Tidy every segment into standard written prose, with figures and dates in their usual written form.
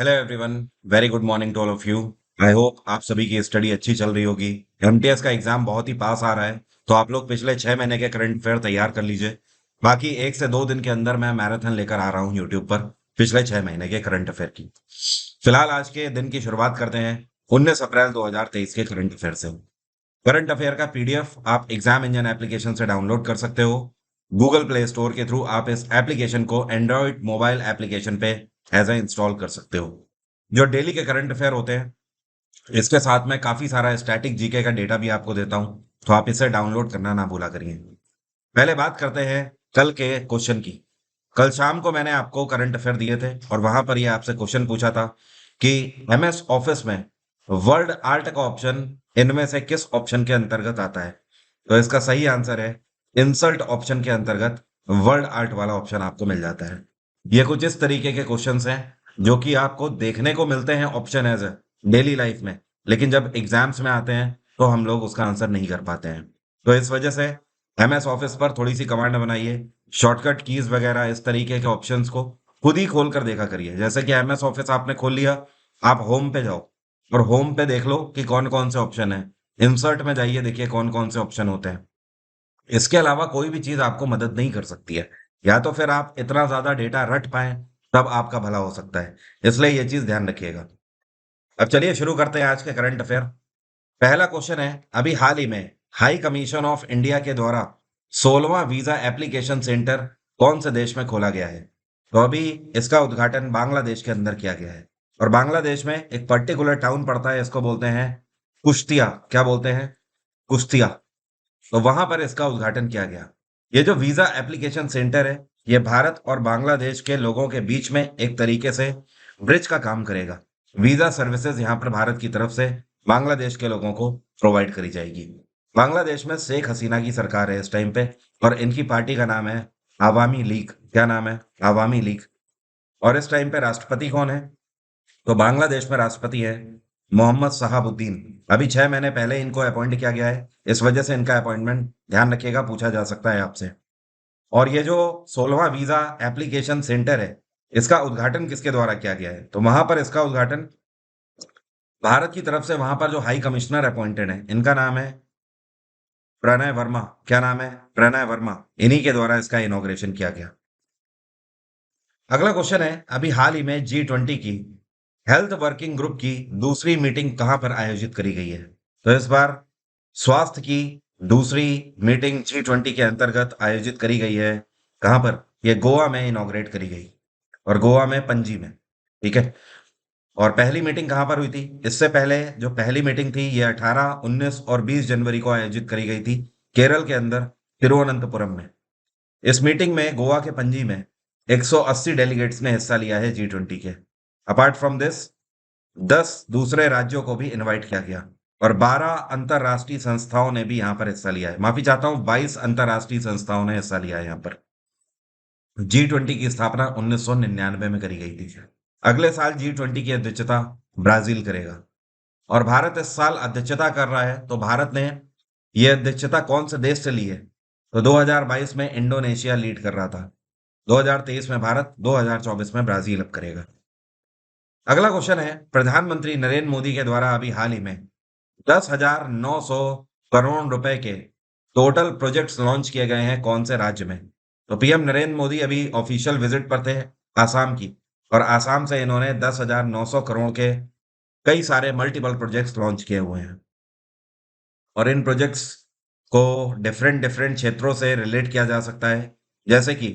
Hello everyone. Very good morning to all of you. I hope आप सभी की study अच्छी चल रही होगी। एमटीएस का एग्जाम बहुत ही पास आ रहा है, तो आप लोग पिछले 6 महीने के करंट अफेयर तैयार कर लीजिए। बाकी 1 से 2 दिन के अंदर मैं मैराथन लेकर आ रहा हूँ यूट्यूब पर पिछले 6 महीने के करंट अफेयर की। फिलहाल आज के दिन की शुरुआत करते हैं 19 अप्रैल 2023 के करंट अफेयर से। करंट अफेयर का पीडीएफ आप एग्जाम इंजन एप्लीकेशन से डाउनलोड कर सकते हो। गूगल प्ले स्टोर के थ्रू आप इस एप्लीकेशन को एंड्रॉइड मोबाइल एप्लीकेशन पे एज ए इंस्टॉल कर सकते हो। जो डेली के करंट अफेयर होते हैं, इसके साथ में काफी सारा स्टैटिक जीके का डेटा भी आपको देता हूं, तो आप इसे डाउनलोड करना ना भूला करिए। पहले बात करते हैं कल के क्वेश्चन की। कल शाम को मैंने आपको करंट अफेयर दिए थे और वहां पर ये आपसे क्वेश्चन पूछा था कि एमएस ऑफिस में वर्ल्ड आर्ट का ऑप्शन इनमें से किस ऑप्शन के अंतर्गत आता है। तो इसका सही आंसर है इंसर्ट ऑप्शन के अंतर्गत वर्ल्ड आर्ट वाला ऑप्शन आपको मिल जाता है। ये कुछ इस तरीके के क्वेश्चंस हैं जो कि आपको देखने को मिलते हैं option as a daily life में, लेकिन जब एग्जाम्स में आते हैं तो हम लोग उसका आंसर नहीं कर पाते हैं। तो इस वजह से एमएस ऑफिस पर थोड़ी सी कमांड बनाइए, शॉर्टकट कीज वगैरह इस तरीके के ऑप्शंस को खुद ही खोल कर देखा करिए। जैसे कि एमएस ऑफिस आपने खोल लिया, आप होम पे जाओ और होम पे देख लो कि कौन कौन से ऑप्शन है। इंसर्ट में जाइए, देखिए कौन कौन से ऑप्शन होते हैं। इसके अलावा कोई भी चीज आपको मदद नहीं कर सकती है, या तो फिर आप इतना ज्यादा डेटा रट पाए तब आपका भला हो सकता है। इसलिए ये चीज ध्यान रखिएगा। अब चलिए शुरू करते हैं आज के करंट अफेयर। पहला क्वेश्चन है, अभी हाल ही में हाई कमीशन ऑफ इंडिया के द्वारा 16वां वीजा एप्लीकेशन सेंटर कौन से देश में खोला गया है। तो अभी इसका उद्घाटन बांग्लादेश के अंदर किया गया है। और बांग्लादेश में एक पर्टिकुलर टाउन पड़ता है, इसको बोलते हैं कुश्तिया। क्या बोलते हैं? कुश्तिया। तो वहां पर इसका उद्घाटन किया गया। ये जो वीजा एप्लीकेशन सेंटर है, ये भारत और बांग्लादेश के लोगों के बीच में एक तरीके से ब्रिज का काम करेगा। वीजा सर्विसेज यहाँ पर भारत की तरफ से बांग्लादेश के लोगों को प्रोवाइड करी जाएगी। बांग्लादेश में शेख हसीना की सरकार है इस टाइम पे, और इनकी पार्टी का नाम है आवामी लीग। क्या नाम है? आवामी लीग। और इस टाइम पे राष्ट्रपति कौन है? तो बांग्लादेश में राष्ट्रपति है मोहम्मद शहाबुद्दीन। अभी 6 महीने पहले इनको अपॉइंट किया गया है, इस वजह से इनका अपॉइंटमेंट ध्यान रखिएगा, पूछा जा सकता है आपसे। और ये जो 16वां वीजा एप्लीकेशन सेंटर है, इसका उद्घाटन किसके द्वारा किया गया है? तो वहां पर इसका उद्घाटन भारत की तरफ से वहां पर जो हाई कमिश्नर अपॉइंटेड है, इनका नाम है प्रणय वर्मा। क्या नाम है? प्रणय वर्मा। इन्हीं के द्वारा इसका इनॉग्रेशन किया गया। अगला क्वेश्चन है, अभी हाल ही में G20 की हेल्थ वर्किंग ग्रुप की दूसरी मीटिंग कहां पर आयोजित करी गई है। तो इस बार स्वास्थ्य की दूसरी मीटिंग G20 के अंतर्गत आयोजित करी गई है। कहां पर? यह गोवा में इनॉग्रेट करी गई, और गोवा में पणजी में। ठीक है। और पहली मीटिंग कहां पर हुई थी? इससे पहले जो पहली मीटिंग थी, ये 18, 19 और 20 जनवरी को आयोजित करी गई थी केरल के अंदर तिरुवनंतपुरम में। इस मीटिंग में गोवा के पणजी में 180 डेलीगेट्स ने हिस्सा लिया है G20 के। अपार्ट फ्रॉम दिस 10 दूसरे राज्यों को भी इनवाइट किया गया, और 12 अंतरराष्ट्रीय संस्थाओं ने भी यहाँ पर हिस्सा लिया है। माफी चाहता हूँ, 22 अंतरराष्ट्रीय संस्थाओं ने हिस्सा लिया है यहाँ पर। G20 की स्थापना 1999 में करी गई थी। अगले साल G20 की अध्यक्षता ब्राजील करेगा, और भारत इस साल अध्यक्षता कर रहा है। तो भारत ने यह अध्यक्षता कौन से देश से ली है? तो 2022 में इंडोनेशिया लीड कर रहा था, 2023 में भारत, 2024 में ब्राजील अब करेगा। अगला क्वेश्चन है, प्रधानमंत्री नरेंद्र मोदी के द्वारा अभी हाल ही में 10,900 करोड़ रुपए के टोटल प्रोजेक्ट्स लॉन्च किए गए हैं कौन से राज्य में। तो पीएम नरेंद्र मोदी अभी ऑफिशियल विजिट पर थे आसाम की, और आसाम से इन्होंने 10,900 करोड़ के कई सारे मल्टीपल प्रोजेक्ट्स लॉन्च किए हुए हैं। और इन प्रोजेक्ट्स को डिफरेंट डिफरेंट क्षेत्रों से रिलेट किया जा सकता है। जैसे कि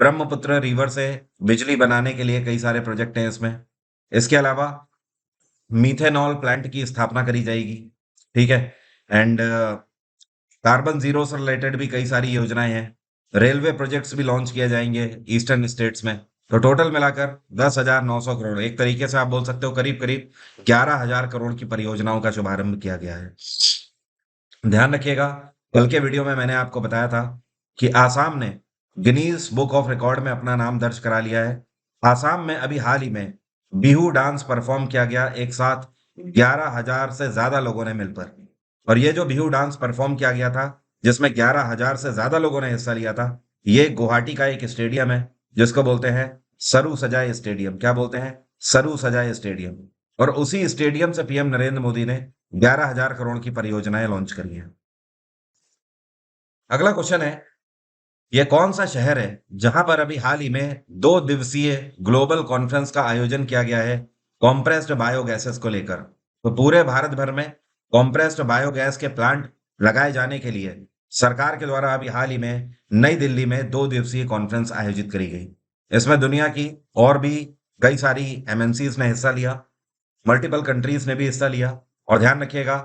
ब्रह्मपुत्र रिवर से बिजली बनाने के लिए कई सारे प्रोजेक्ट हैं इसमें। इसके अलावा मीथेनॉल प्लांट की स्थापना करी जाएगी। ठीक है। एंड कार्बन जीरो से रिलेटेड भी कई सारी योजनाएं हैं। रेलवे प्रोजेक्ट्स भी लॉन्च किए जाएंगे ईस्टर्न स्टेट्स में। तो टोटल मिलाकर 10,900 करोड़, एक तरीके से आप बोल सकते हो करीब करीब 11,000 करोड़ की परियोजनाओं का शुभारंभ किया गया है। ध्यान रखिएगा, कल के वीडियो में मैंने आपको बताया था कि आसाम ने गिनीज बुक ऑफ रिकॉर्ड में अपना नाम दर्ज करा लिया है। आसाम में अभी हाल ही में बिहू डांस परफॉर्म किया गया, एक साथ 11,000 से ज्यादा लोगों ने मिलकर। और ये जो बिहू डांस परफॉर्म किया गया था, जिसमें 11,000 से ज्यादा लोगों ने हिस्सा लिया था, ये गुवाहाटी का एक स्टेडियम है जिसको बोलते हैं सरू सजाई स्टेडियम। क्या बोलते हैं? सरू सजाए स्टेडियम। और उसी स्टेडियम से पीएम नरेंद्र मोदी ने 11,000 करोड़ की परियोजनाएं लॉन्च करी हैं। अगला क्वेश्चन है, यह कौन सा शहर है जहां पर अभी हाल ही में 2 दिवसीय ग्लोबल कॉन्फ्रेंस का आयोजन किया गया है कॉम्प्रेस्ड बायोगैसेस को लेकर। तो पूरे भारत भर में कॉम्प्रेस्ड बायोगैस के प्लांट लगाए जाने के लिए सरकार के द्वारा अभी हाल ही में नई दिल्ली में 2 दिवसीय कॉन्फ्रेंस आयोजित करी गई। इसमें दुनिया की और भी कई सारी एमएनसीज ने हिस्सा लिया, मल्टीपल कंट्रीज ने भी हिस्सा लिया। और ध्यान रखिएगा,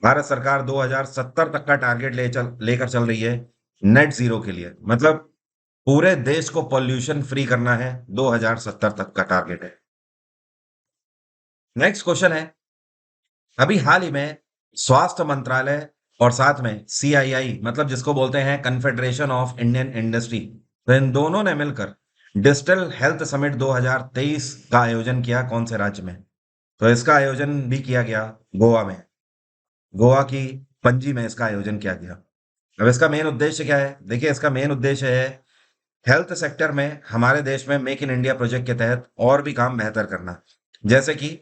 भारत सरकार 2070 तक का टारगेट लेकर चल रही है नेट जीरो के लिए, मतलब पूरे देश को पॉल्यूशन फ्री करना है, 2070 तक का टारगेट है। नेक्स्ट क्वेश्चन है, अभी हाल ही में स्वास्थ्य मंत्रालय और साथ में सीआईआई, मतलब जिसको बोलते हैं कन्फेडरेशन ऑफ इंडियन इंडस्ट्री, तो इन दोनों ने मिलकर डिजिटल हेल्थ समिट 2023 का आयोजन किया। कौन से राज्य में? तो इसका आयोजन भी किया गया गोवा में। गोवा की पणजी में इसका आयोजन किया गया। अब इसका मेन उद्देश्य क्या है? देखिए, इसका मेन उद्देश्य है हेल्थ सेक्टर में हमारे देश में मेक इन इंडिया प्रोजेक्ट के तहत और भी काम बेहतर करना। जैसे कि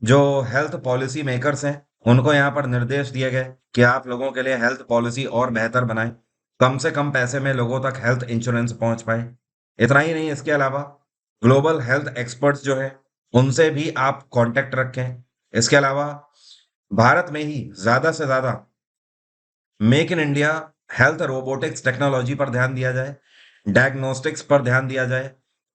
जो हेल्थ पॉलिसी मेकर्स हैं, उनको यहाँ पर निर्देश दिए गए कि आप लोगों के लिए हेल्थ पॉलिसी और बेहतर बनाएं, कम से कम पैसे में लोगों तक हेल्थ इंश्योरेंस पहुंच पाए। इतना ही नहीं, इसके अलावा ग्लोबल हेल्थ एक्सपर्ट्स जो है उनसे भी आप कांटेक्ट रखें। इसके अलावा भारत में ही ज्यादा से ज्यादा make in India health robotics technology पर ध्यान दिया जाए, डायग्नोस्टिक्स पर ध्यान दिया जाए,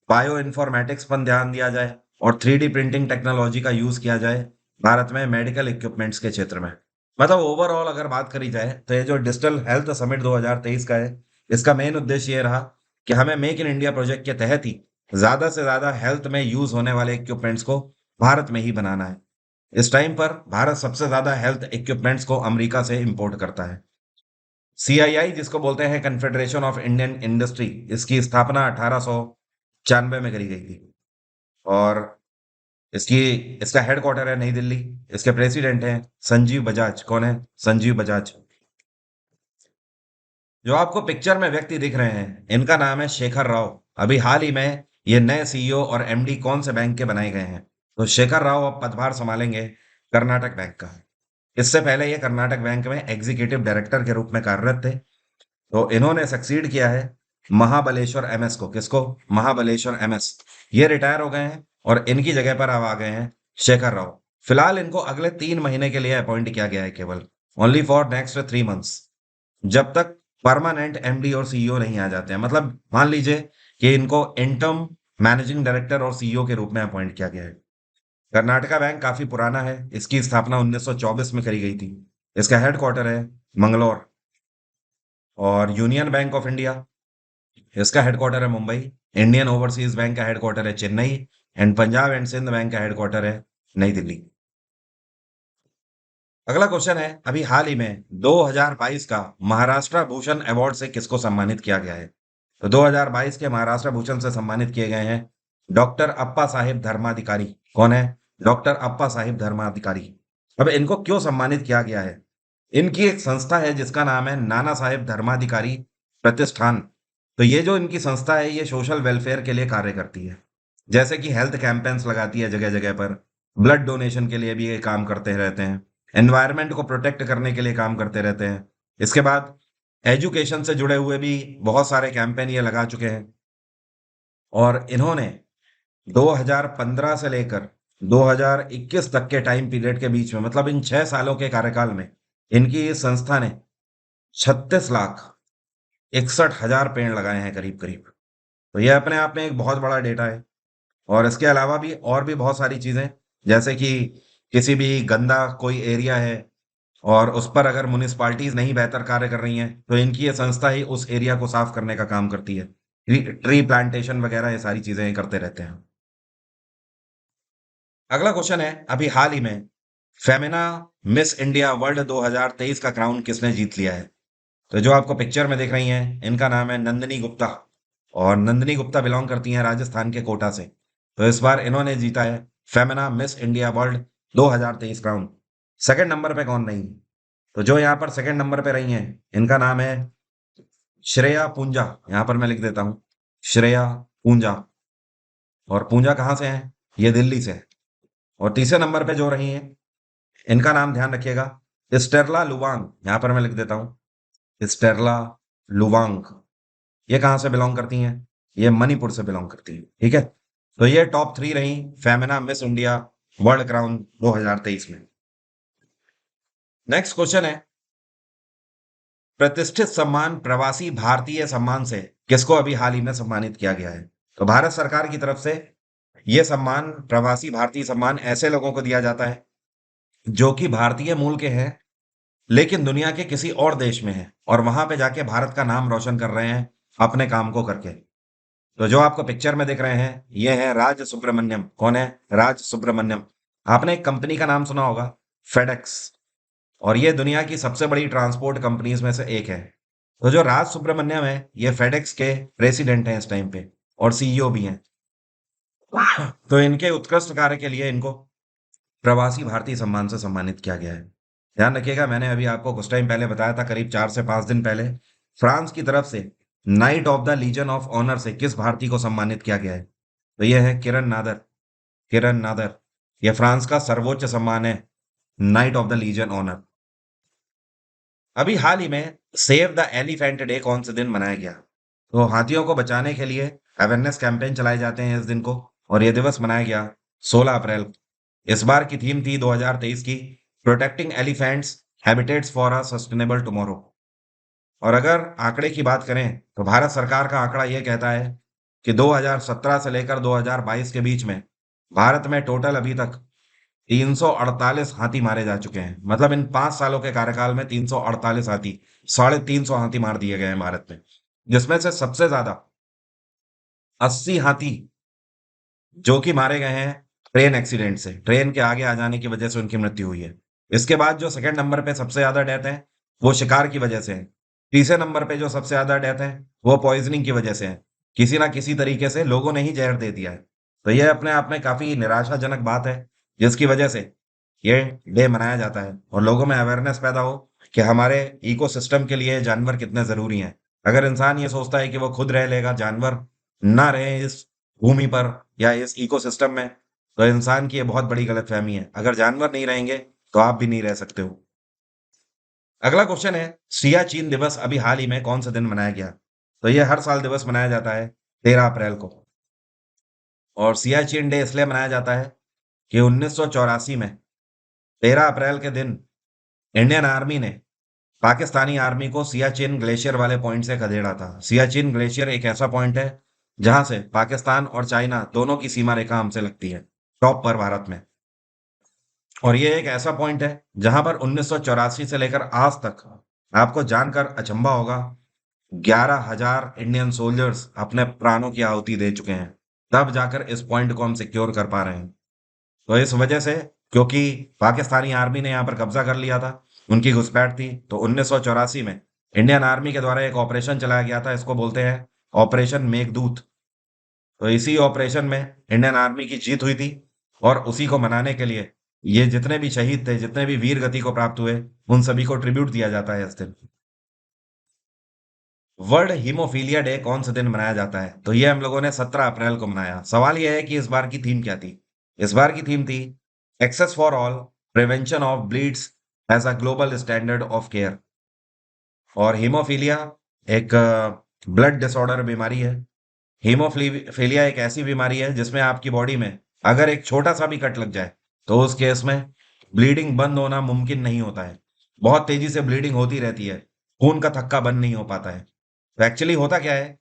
बायो इन्फॉर्मेटिक्स पर ध्यान दिया जाए और 3D प्रिंटिंग टेक्नोलॉजी का यूज किया जाए भारत में मेडिकल इक्विपमेंट्स के क्षेत्र में। मतलब ओवरऑल अगर बात करी जाए तो ये जो डिजिटल हेल्थ समिट 2023 का है, इसका मेन उद्देश्य ये रहा कि हमें मेक इन इंडिया प्रोजेक्ट के तहत ही ज्यादा से ज्यादा हेल्थ में यूज होने वाले इक्विपमेंट्स को भारत में ही बनाना है। इस टाइम पर भारत सबसे ज्यादा हेल्थ इक्विपमेंट्स को अमेरिका से इंपोर्ट करता है। सीआईआई, जिसको बोलते हैं कन्फेडरेशन ऑफ इंडियन इंडस्ट्री, इसकी स्थापना 1896 में करी गई थी। और इसकी इसका हेडक्वार्टर है नई दिल्ली। इसके प्रेसिडेंट हैं संजीव बजाज। कौन है? संजीव बजाज। जो आपको पिक्चर में व्यक्ति दिख रहे हैं, इनका नाम है शेखर राव। अभी हाल ही में ये नए सीईओ और एमडी कौन से बैंक के बनाए गए हैं? तो शेखर राव अब पदभार संभालेंगे कर्नाटक बैंक का। इससे पहले ये कर्नाटक बैंक में एग्जीक्यूटिव डायरेक्टर के रूप में कार्यरत थे। तो इन्होंने सक्सीड किया है महाबलेश्वर एमएस को। किसको? महाबलेश्वर एमएस। ये रिटायर हो गए हैं और इनकी जगह पर अब आ गए हैं शेखर राव। फिलहाल इनको अगले 3 महीने के लिए अपॉइंट किया गया है, केवल ओनली फॉर नेक्स्ट 3 मंथ्स, जब तक परमानेंट एमडी और सीईओ नहीं आ जाते हैं। मतलब मान लीजिए कि इनको इंटर्म मैनेजिंग डायरेक्टर और सीईओ के रूप में अपॉइंट किया गया है। कर्नाटका बैंक काफी पुराना है। इसकी स्थापना 1924 में करी गई थी। इसका हेडक्वार्टर है मंगलौर। और यूनियन बैंक ऑफ इंडिया, इसका हेडक्वार्टर है मुंबई। इंडियन ओवरसीज बैंक का हेडक्वार्टर है Chennai. And Punjab and Sindh bank का हेडक्वार्टर है नई दिल्ली। अगला क्वेश्चन है, अभी हाल ही में 2022 का महाराष्ट्र भूषण अवार्ड से किसको सम्मानित किया गया है? तो 2022 के महाराष्ट्र भूषण से सम्मानित किए गए हैं डॉक्टर अप्पा साहिब धर्माधिकारी। कौन है? डॉक्टर अप्पा साहिब धर्माधिकारी। अब इनको क्यों सम्मानित किया गया है? इनकी एक संस्था है जिसका नाम है नाना साहेब धर्माधिकारी प्रतिष्ठान। तो ये जो इनकी संस्था है, ये सोशल वेलफेयर के लिए कार्य करती है। जैसे कि हेल्थ कैंपेन्स लगाती है जगह जगह पर, ब्लड डोनेशन के लिए भी ये काम करते रहते हैं, एनवायरनमेंट को प्रोटेक्ट करने के लिए काम करते रहते हैं। इसके बाद एजुकेशन से जुड़े हुए भी बहुत सारे कैंपेन ये लगा चुके हैं। और इन्होंने 2015 से लेकर 2021 तक के टाइम पीरियड के बीच में, मतलब इन 6 सालों के कार्यकाल में, इनकी इस संस्था ने 36,61,000 पेड़ लगाए हैं करीब करीब। तो यह अपने आप में एक बहुत बड़ा डेटा है। और इसके अलावा भी और भी बहुत सारी चीजें, जैसे कि किसी भी गंदा कोई एरिया है और उस पर अगर म्युनिसिपालिटीज नहीं बेहतर कार्य कर रही हैं, तो इनकी ये संस्था ही उस एरिया को साफ करने का काम करती है। ट्री प्लांटेशन वगैरह ये सारी चीजें ये करते रहते हैं। अगला क्वेश्चन है, अभी हाल ही में फेमिना मिस इंडिया वर्ल्ड 2023 का क्राउन किसने जीत लिया है? तो जो आपको पिक्चर में दिख रही हैं, इनका नाम है नंदिनी गुप्ता। और नंदिनी गुप्ता बिलोंग करती हैं राजस्थान के कोटा से। तो इस बार इन्होंने जीता है Femina miss India world 2023 crown. Second number पे कौन रही? तो जो यहाँ पर सेकंड नंबर पे रही हैं, इनका नाम है श्रेया पूंजा। यहाँ पर मैं लिख देता हूँ, श्रेया पूंजा। और पूंजा कहाँ से हैं? ये दिल्ली से है। और तीसरे नंबर पे जो रही हैं, इनका नाम ध्यान रखिएगा, स्टेरला लुवांग। यहां पर मैं लिख देता हूं, स्टेरला लुवांग। ये कहाँ से बिलोंग करती हैं? ये मणिपुर से बिलोंग करती हैं। ठीक है, तो ये टॉप 3 रही Femina miss India world crown 2023 में। नेक्स्ट क्वेश्चन है, प्रतिष्ठित सम्मान प्रवासी भारतीय सम्मान से किसको अभी हाल ही में सम्मानित किया गया है? तो भारत सरकार की तरफ से यह सम्मान, प्रवासी भारतीय सम्मान, ऐसे लोगों को दिया जाता है जो कि भारतीय मूल के हैं लेकिन दुनिया के किसी और देश में हैं और वहां पे जाके भारत का नाम रोशन कर रहे हैं अपने काम को करके। तो जो आपको पिक्चर में दिख रहे हैं, ये है राज सुब्रमण्यम। कौन है? राज सुब्रमण्यम। आपने एक कंपनी का नाम सुना होगा, फेडेक्स, और ये दुनिया की सबसे बड़ी ट्रांसपोर्ट कंपनीज में से एक है। तो जो राज सुब्रमण्यम है, ये फेडेक्स के प्रेसिडेंट हैं इस टाइम पे और सीईओ भी हैं। तो इनके उत्कृष्ट कार्य के लिए इनको प्रवासी भारतीय सम्मान से सम्मानित किया गया है। ध्यान रखिएगा, मैंने अभी आपको कुछ टाइम पहले बताया था, करीब 4 से 5 दिन पहले, फ्रांस की तरफ से Knight of the Legion of Honour से किस भारतीय को सम्मानित किया गया है? तो यह है किरण नादर। किरण नादर, यह फ्रांस का सर्वोच्च सम्मान है, Knight of the Legion Honour. अभी हाल ही में सेव द एलिफेंट डे कौन से दिन मनाया गया? तो हाथियों को बचाने के लिए अवेयरनेस कैंपेन चलाए जाते हैं इस दिन को, और यह दिवस मनाया गया 16 अप्रैल को। इस बार की थीम थी 2023 की, protecting elephants habitats for a sustainable tomorrow. और अगर आंकड़े की बात करें तो भारत सरकार का आंकड़ा यह कहता है कि 2017 से लेकर 2022 के बीच में भारत में टोटल अभी तक 348 हाथी मारे जा चुके हैं। मतलब इन 5 सालों के कार्यकाल में 348 हाथी, 350 हाथी मार दिए गए हैं भारत में, जिसमें से सबसे ज्यादा 80 हाथी जो कि मारे गए हैं ट्रेन एक्सीडेंट से, ट्रेन के आगे आ जाने की वजह से उनकी मृत्यु हुई है। इसके बाद जो सेकंड नंबर पे सबसे ज्यादा डेथ है, वो शिकार की वजह से है। तीसरे नंबर पे जो सबसे ज्यादा डेथ है, वो पॉइजनिंग की वजह से है। किसी ना किसी तरीके से लोगों ने ही जहर दे दिया है। तो यह अपने आप में काफी निराशाजनक बात है, जिसकी वजह से ये डे मनाया जाता है और लोगों में अवेयरनेस पैदा हो कि हमारे इकोसिस्टम के लिए जानवर कितने जरूरी हैं। अगर इंसान ये सोचता है कि वो खुद रह लेगा, जानवर ना रहे इस भूमि पर या इस इकोसिस्टम में, तो इंसान की ये बहुत बड़ी गलतफहमी है। अगर जानवर नहीं रहेंगे तो आप भी नहीं रह सकते हो। अगला क्वेश्चन है, सियाचिन दिवस अभी हाल ही में कौन सा दिन मनाया गया? तो ये हर साल दिवस मनाया जाता है 13 अप्रैल को। और सियाचिन डे इसलिए मनाया जाता है कि 1984 में 13 अप्रैल के दिन इंडियन आर्मी ने पाकिस्तानी आर्मी को सियाचिन ग्लेशियर वाले पॉइंट से खदेड़ा था। सियाचिन ग्लेशियर एक ऐसा पॉइंट है जहां से पाकिस्तान और चाइना दोनों की सीमा रेखा हमसे लगती है, टॉप पर भारत में। और ये एक ऐसा पॉइंट है जहां पर 1984 से लेकर आज तक आपको जानकर अचंभा होगा, 11,000 इंडियन सोल्जर्स अपने प्राणों की आहुति दे चुके हैं, तब जाकर इस पॉइंट को हम सिक्योर कर पा रहे हैं। तो इस वजह से, क्योंकि पाकिस्तानी आर्मी ने यहाँ पर कब्जा कर लिया था, उनकी घुसपैठ थी, तो 1984 में इंडियन आर्मी के द्वारा एक ऑपरेशन चलाया गया था, इसको बोलते हैं ऑपरेशन मेघदूत। तो इसी ऑपरेशन में इंडियन आर्मी की जीत हुई थी और उसी को मनाने के लिए ये जितने भी शहीद थे, जितने भी वीर गति को प्राप्त हुए, उन सभी को ट्रिब्यूट दिया जाता है इस दिन। वर्ल्ड हीमोफीलिया डे कौन से दिन मनाया जाता है? तो ये हम लोगों ने 17 अप्रैल को मनाया। सवाल यह है कि इस बार की थीम क्या थी? इस बार की थीम थी access for all, prevention of bleeds as a global standard of care. और हीमोफीलिया एक ब्लड डिसऑर्डर बीमारी है। हीमोफीलिया एक ऐसी बीमारी है जिसमें आपकी बॉडी में अगर एक छोटा सा भी कट लग जाए तो उस केस में ब्लीडिंग बंद होना मुमकिन नहीं होता है। बहुत तेजी से ब्लीडिंग होती रहती है, खून का थक्का बंद नहीं हो पाता है। तो एक्चुअली होता क्या है,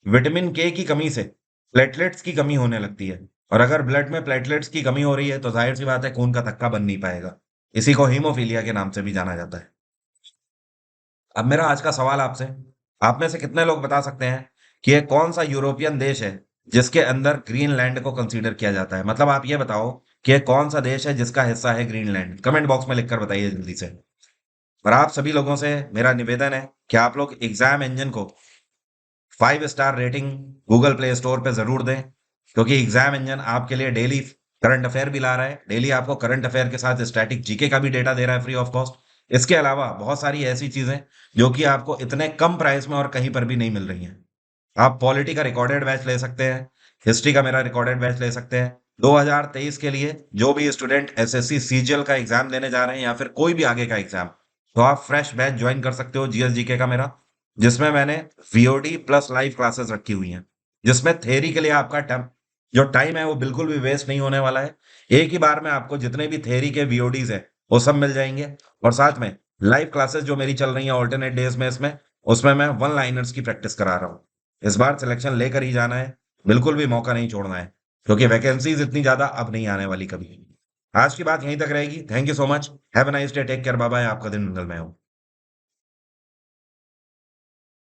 विटामिन के की कमी से प्लेटलेट्स की कमी होने लगती है, और अगर ब्लड में प्लेटलेट्स की कमी हो रही है तो जाहिर सी बात है खून का थक्का बन नहीं पाएगा। इसी को हीमोफीलिया के नाम से भी जाना जाता है। अब मेरा आज का सवाल आपसे, आप में से कितने लोग बता सकते हैं कि ये कौन सा यूरोपियन देश है जिसके अंदर ग्रीनलैंड को कंसीडर किया जाता है? मतलब आप ये बताओ कि ये कौन सा देश है जिसका हिस्सा है ग्रीनलैंड। कमेंट बॉक्स में लिखकर बताइए जल्दी से। और आप सभी लोगों से मेरा निवेदन है कि आप लोग एग्जाम इंजन को 5 star rating Google play store पे जरूर दें, क्योंकि एग्जाम इंजन आपके लिए डेली करंट अफेयर भी ला रहा है, डेली आपको करंट अफेयर के साथ स्टैटिक जीके का भी डेटा दे रहा है फ्री ऑफ कॉस्ट। इसके अलावा बहुत सारी ऐसी चीजें जो कि आपको इतने कम प्राइस में और कहीं पर भी नहीं मिल रही हैं। आप पॉलिटी का रिकॉर्डेड बैच ले सकते हैं, हिस्ट्री का मेरा रिकॉर्डेड बैच ले सकते हैं, 2023 के लिए जो भी स्टूडेंट एसएससी सीजीएल का एग्जाम देने जा रहे हैं या फिर कोई भी आगे का एग्जाम, तो आप फ्रेश बैच ज्वाइन कर सकते हो जीएस जीके का मेरा, जिसमें मैंने वीओडी प्लस लाइव क्लासेस रखी हुई हैं, जिसमें थ्योरी के लिए आपका जो टाइम है वो बिल्कुल भी वेस्ट नहीं होने वाला है। एक ही बार में आपको जितने भी थ्योरी के वीओडीज है वो सब मिल जाएंगे, और साथ में लाइव क्लासेस जो मेरी चल रही हैं ऑल्टरनेट डेज में, इसमें उसमें मैं वन लाइनर्स की प्रैक्टिस करा रहा हूँ। इस बार सिलेक्शन लेकर ही जाना है, बिल्कुल भी मौका नहीं छोड़ना है, क्योंकि वैकेंसीज इतनी ज्यादा अब नहीं आने वाली कभी। आज की बात यहीं तक रहेगी। Thank you so much. Have a nice day, take care, bye bye. आपका दिन मंगलमय हो।